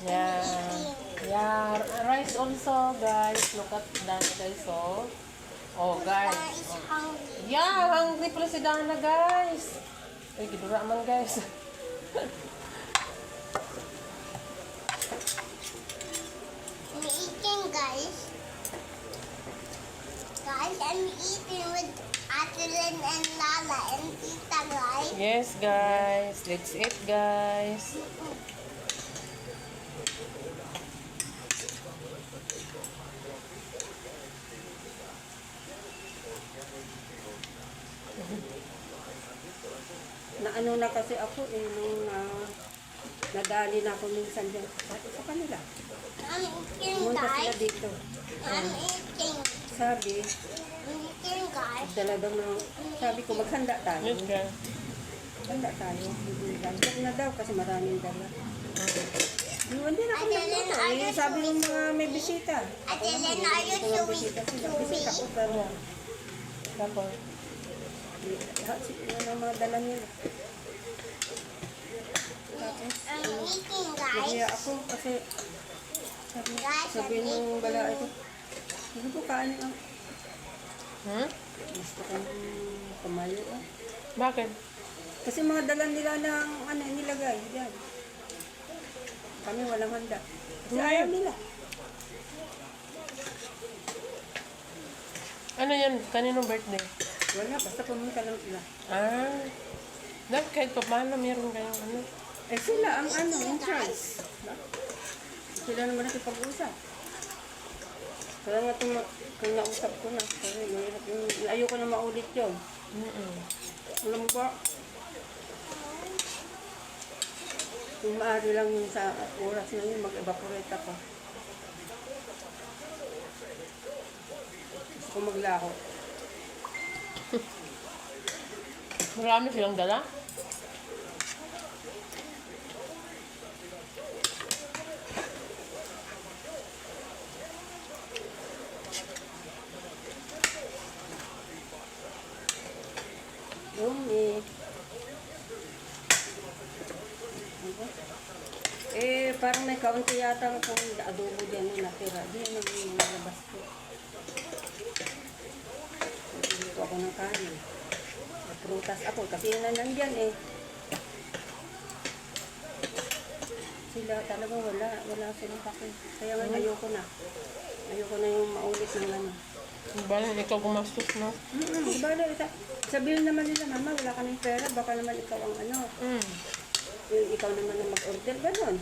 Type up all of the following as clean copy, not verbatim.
Yeah. Yeah, rice also, guys. Look at that, guys. Oh, guys. Is hungry. Yeah, hungry pala si Dana, guys. Ay, gidura man, guys. I'm eating, guys. Guys, I'm eating with Adeline and Lala and Tita, guys. Yes, guys. Let's eat, guys. Naano na kasi ako nung nadali na ako minsan dyan sa kanila. I'm eating, Pumunta sila guys. dito. I'm eating. Sabi, I'm eating, guys. dala daw na, sabi ko maghanda tayo. Yes, guys. Handa tayo. Huwag na daw kasi maraming dala. Hindi na ako nagluto. Sabi ng mga may bisita. Adeline, are you Kung may chewing? bisita sila, bisita ko pero Tapos, ano ang mga dala nila. Tapos, I'm eating, guys. nahiya ako kasi sabi nung balay ko, hindi ko kain ang gusto kong kamayo. bakit? Kasi mga dala nila ng nilagay. Yan. Kami walang handa. Kasi ayaw nila. Ano yan? Kaninong birthday? Wala, basta pumunta lang sila. Ah. Dahil kahit pa paano meron kayong ano? Eh sila ang in charge. Sila naman nakipag-usap. Kaya nga kung nausap ko na. Kasi mahirap ayoko na maulit yun. Alam mo ba? Kung maaari lang yun sa oras na yun, mag-evaporate ako. Gusto ko maglako. Marami silang dala? Dumi. Parang may kaunti yata kung adobo dyan na natira. Di yan ang nalabas ko. Dito ako ng kanin. May prutas ako kasi yun na nandyan Sila talagang wala silang pake. Kaya nga ayoko na. Ayoko na yung maulit ng ano. Bala, ikaw gumastos, no? Bala, sabihin naman nila, mama, wala ka ng pera, baka naman ikaw ang ikaw naman ang mag-order, gano'n.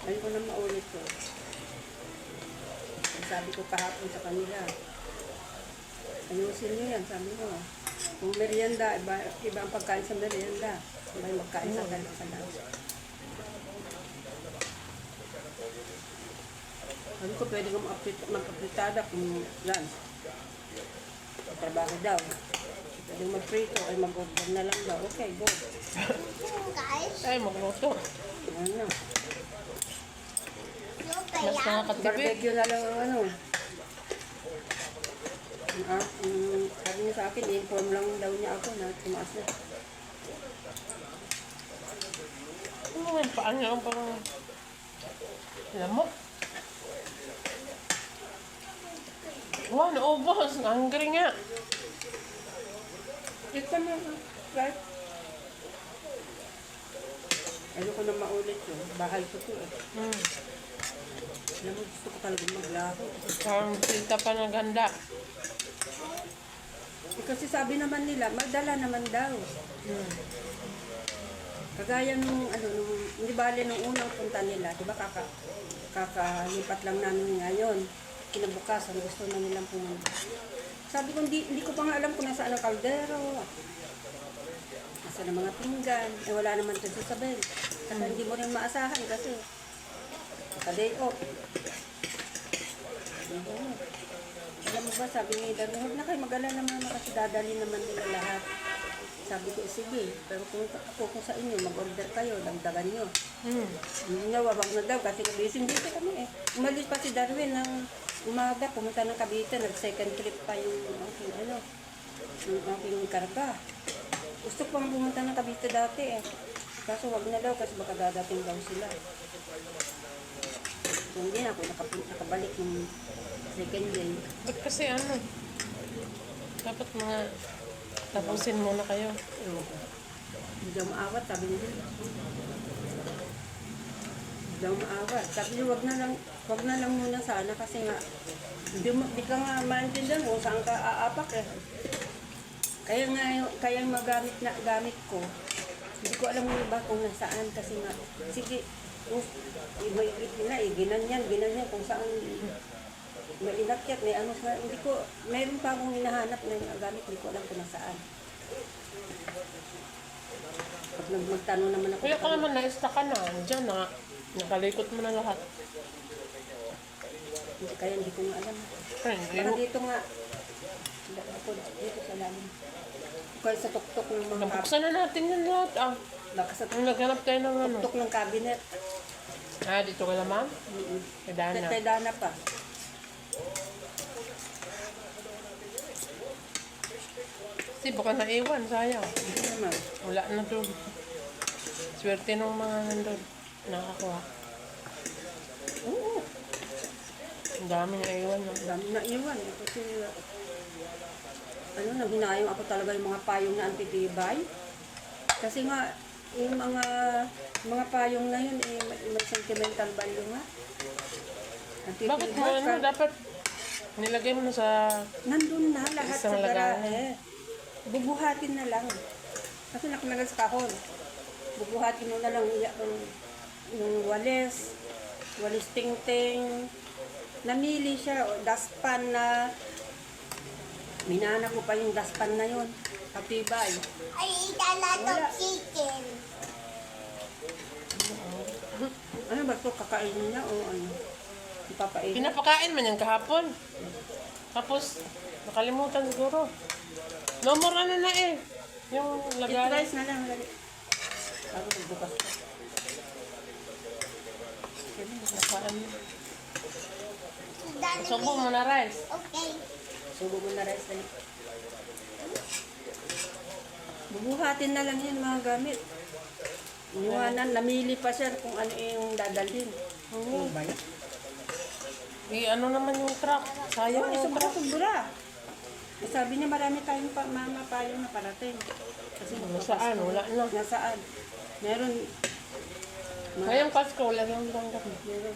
Ayoko na maulit ko. Sabi ko kahapon sa kanila, ayusin niyo yan, sabi ko. Kung merienda, iba ang pagkain sa merienda. May magkain sa dala. Sabi ko, pwede kong mag-apritada kung lunch. Trabaho daw. Pwede mag-prito ay mag-order na lang daw. Okay, go. Guys, Ay, magluto. Ano? look Mas at nakakatipid. Barbecue na lang ang ano. Sabi niya sa akin, inform lang daw niya ako na tumaas na. Ano nga, paan niya ang parang lamok? Wow, naubos. Hungry nga. Ito na, right? Ayoko na maulit yun. Bahay ko to Alam mo, gusto ko talaga maglako. Parang sita pa naghanda. Kasi sabi naman nila, magdala naman daw. Kagaya nung, hindi bale nung unang punta nila, di ba kakalipat lang namin ngayon. Kinabukasan, gusto na nilang pumunta. Sabi ko, hindi ko pa nga alam kung nasaan ang kaldero. Nasaan ang mga pinggan. Wala naman ito sa Sabel. Saka hindi mo rin maasahan kasi ka-day off. Alam mo ba, sabi ni Darwin, huwag na kayo mag-alala naman kasi dadali naman nila lahat. Sabi ko, sige, pero kung sa inyo, mag-order kayo, dagdagan nyo. Hindi nga, wag na daw kasi busy kami Umalis pa si Darwin ng umaga, pumunta ng Cavite, nag-second trip pa yung aking karga. Gusto ko pang pumunta ng Cavite dati Kaso wag na daw kasi baka dadating daw sila. So, hindi na ako nakabalik ng second day. Ba't kasi ano? Dapat mga tapusin muna kayo. Ewan ko. Hindi daw maawat, sabi nila. Hindi daw maawat. Sabi niya, wag na lang muna sana kasi nga, di ka nga maintindihan kung saan ka aapak eh. Kaya yung gamit ko, hindi ko alam ba kung nasaan kasi nga, sige, may ginanyan kung saan may inakyat, may ano sa, hindi ko, mayroon pa akong hinahanap na yung gamit, hindi ko alam kung nasaan. Pag magtanong naman ako. Kaya ka naman na-stuck ka na. Diyan na. Nakalikot mo na lahat. Kaya hindi ko nga alam. Ay, Parang dito nga, dito sa lalim. Kaya sa tuktok ng mga nabuksan na natin yung lahat. Ah. baka sa Nung naghanap tayo ng ano. tuktok ng cabinet. Ah, dito ka naman? Kay Dana. Kay Dana pa. Kasi baka naiwan, sayang. Hindi naman. Wala na doon. Swerte nung mga nandun. Nakakuha. Oo. Ang dami naiwan. No? Dami na iwan. Kasi, hinayang ako talaga yung mga payong na antitibay. Kasi nga, yung mga payong na yun, may sentimental value nga. Antitibay. Bakit mo ano? Dapat nilagay mo na sa... Nandun na lahat Isang sa lagayan. garahe. Bubuhatin na lang. Kasi nakalagay sa kahon. Bubuhatin mo na lang yung walis tingting. Namili siya, dustpan na, minana ko pa yung dustpan na yun. Katibay. I eat a lot Wala. of chicken. Ano ba ito? Kakainin niya o ano? Ipapainin? Pinapakain man yan kahapon. Tapos, nakalimutan siguro. No more ano na eh. Yung Eat lagay. rice na lang. Lagi. Ako nagbukas ko. Nakaan. Done Subo mo na rice. Okay. Subo mo na rice na. Bubuhatin na lang yan mga gamit. Iniwanan, namili pa siya kung ano yung dadalhin. Ano ba yan? Ano naman yung truck? Sayang Oo, yung truck. sobra. Sabi niya marami tayong mga payong na parating. Kasi Nasaan? Wala na. nasaan? Meron. Ngayong Pasko, wala nang tanggap. Meron.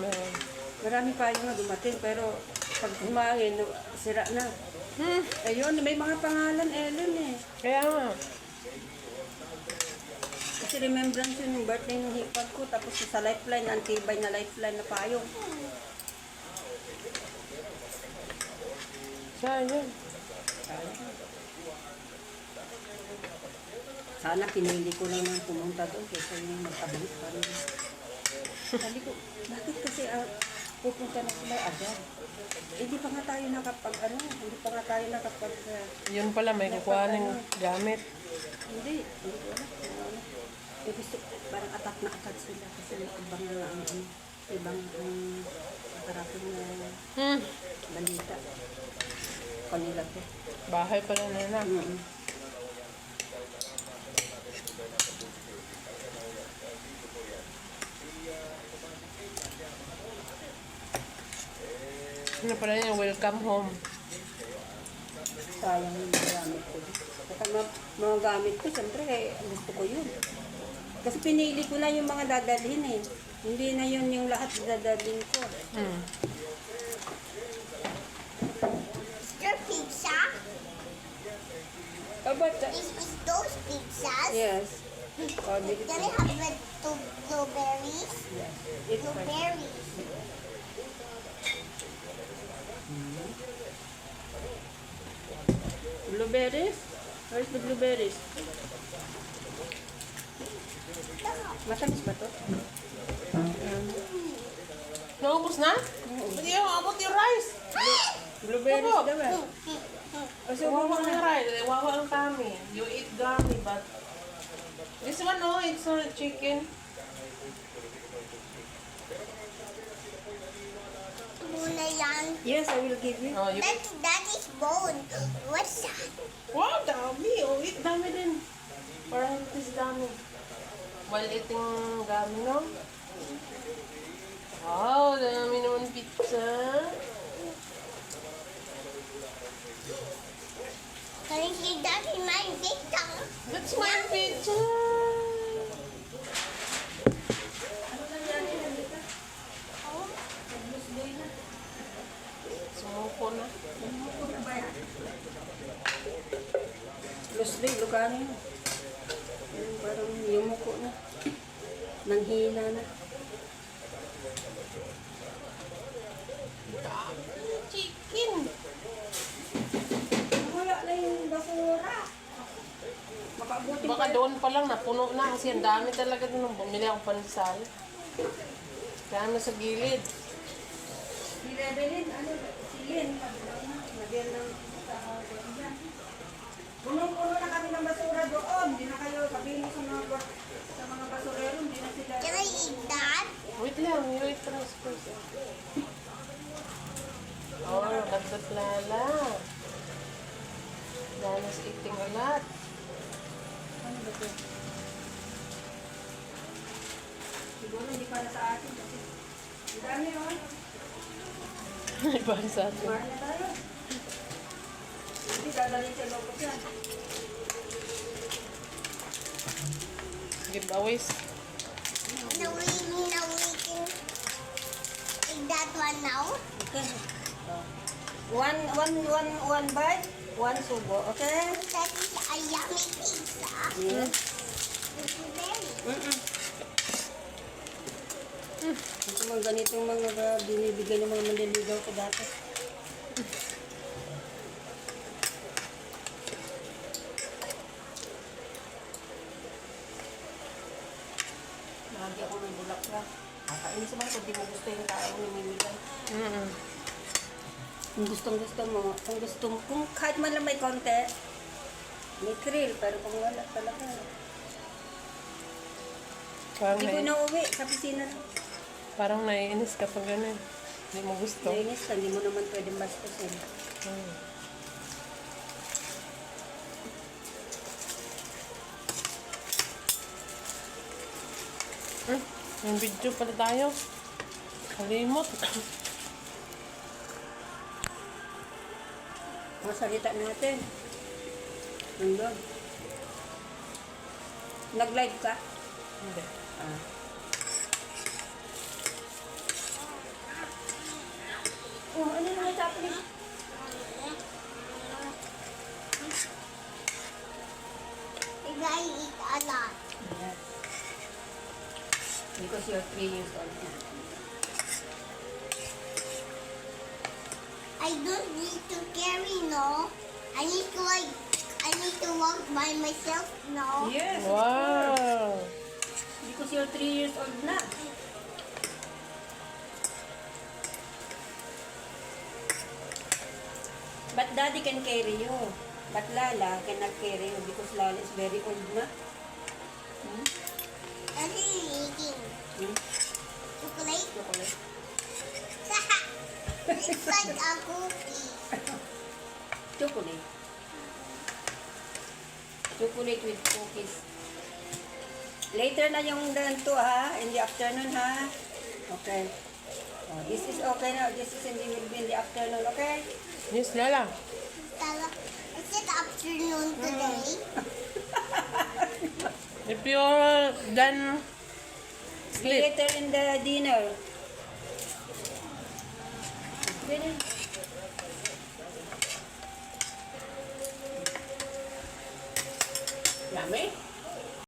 Meron. Marami payong na dumating pero pag humangin, sira na. Ayun, may mga pangalan, Ellen eh. Kaya nga. Kasi remembrance yun yung birthday ng hipag ko. Tapos sa lifeline, antibay na lifeline na payong. Sayang. Sana pinili ko lang ng pumunta doon kaysa yung magkabalik pa rin. Sabi ko, bakit kasi pupunta na sila agad? Hindi pa nga tayo hindi pa nga tayo nakapag... Yun pala, may kukuha ng gamit. hindi ko alam. Gusto, parang atak na agad sila kasi ibang karating na balita. Kanila to. Bahay pala nila. Ano pala yun? Welcome home. Sayang yung mga gamit ko. Saka mga gamit ko, siyempre, gusto ko yun. Kasi pinili ko na yung mga dadalhin eh. Hindi na yun yung lahat dadalhin ko. Is there pizza? How about that? Is those pizzas? Yes. Oh, did it? Can I have the blueberries? Yes. It's fine. Blueberries. Blueberries? Where's the blueberries? Matamis ba to? Naubos na? Hindi yung abot yung rice. Blueberries Opo. daw eh. O, so, Wawa ang rice. Wawa ang kami. You eat gummy, but... This one, no, it's not chicken. Muna yan. Yes, I will give you. Oh, you... That is bone. What's that? Wow, dami. Oh, eat dami din. Parang it is dami. while eating gummy, no? Wow, dami naman pizza. Can you see that in my picture? That's my pizza. Sumuko na. Los Day, Lucano yun. Yung parang yumuko na. Nanghina na. Chicken. Wala na yung basura. Makabuti Baka doon pa lang napuno na kasi ang dami talaga doon. Bumili akong pandesal. Kaya sa gilid. Si Rebelin, ano, si Lynn, nagyan ng punong-puno na kami ng basura doon. Hindi na kayo sabihin mo sa mga basurero, hindi na sila. Can I eat that? Wait lang, wait lang. Oh, dapat Lala. Lala's eating a lot. Ano ba ito? Siguro hindi para sa atin kasi ang dami yun. Ibang sa atin. Kumain na tayo. Hindi dadalhin sa loob yan. Giveaways. No, we can eat that one now. Okay. One bite, one subo, okay? That is a yummy pizza. Yes. This is very. Ito mga ganitong mga binibigay ng mga manliligaw ko dati. Lagi ako ng bulaklak. Kakainis naman kung di mo gusto yung tao namimigay. Kung gustong-gusto mo, kung kahit man lang may konti, may thrill, pero kung wala talaga. Parang, Hindi ko na uwi sa pisina lang. parang naiinis kapag gano'n. Hindi mo gusto. Nainis ka, hindi mo naman pwedeng bastusin. Hmm. Yung video pala tayo. Kalimot. Mga salita natin. Hanggang. Nag-live ka? Hindi. Ah. Oh, ano naman sa akin? If I eat a lot. Yes. Because you're 3 years old now. I don't need to carry, no. I need to walk by myself, no. Yes. Wow! Because you're 3 years old na. But daddy can carry you. But Lala cannot carry you because Lala is very old na. What are you eating? Hmm? Chocolate? Chocolate. It's like a cookie. Chocolate. Chocolate with cookies. Later na yung ganito ha, in the afternoon ha. Okay. Oh, this is okay now. This is will be in the afternoon, okay? Yes, Lala. Is it afternoon today? If you're done sleep. Later in the dinner. Dinner. Yummy.